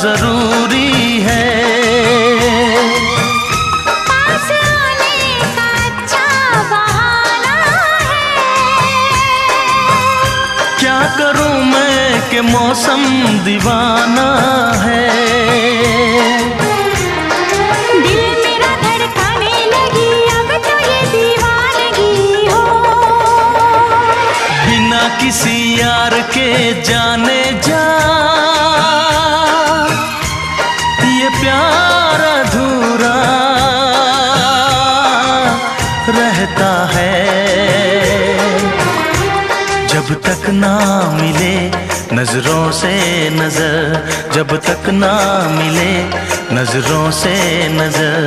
जरूरी है। पास आने का अच्छा बहाना है। क्या करूं मैं कि मौसम दीवाना है। दिल मेरा धड़काने लगी अब तो ये दीवानगी हो। बिना किसी यार के जाने जा ये प्यार अधूरा रहता है। जब तक ना मिले नजरों से नजर, जब तक ना मिले नजरों से नजर,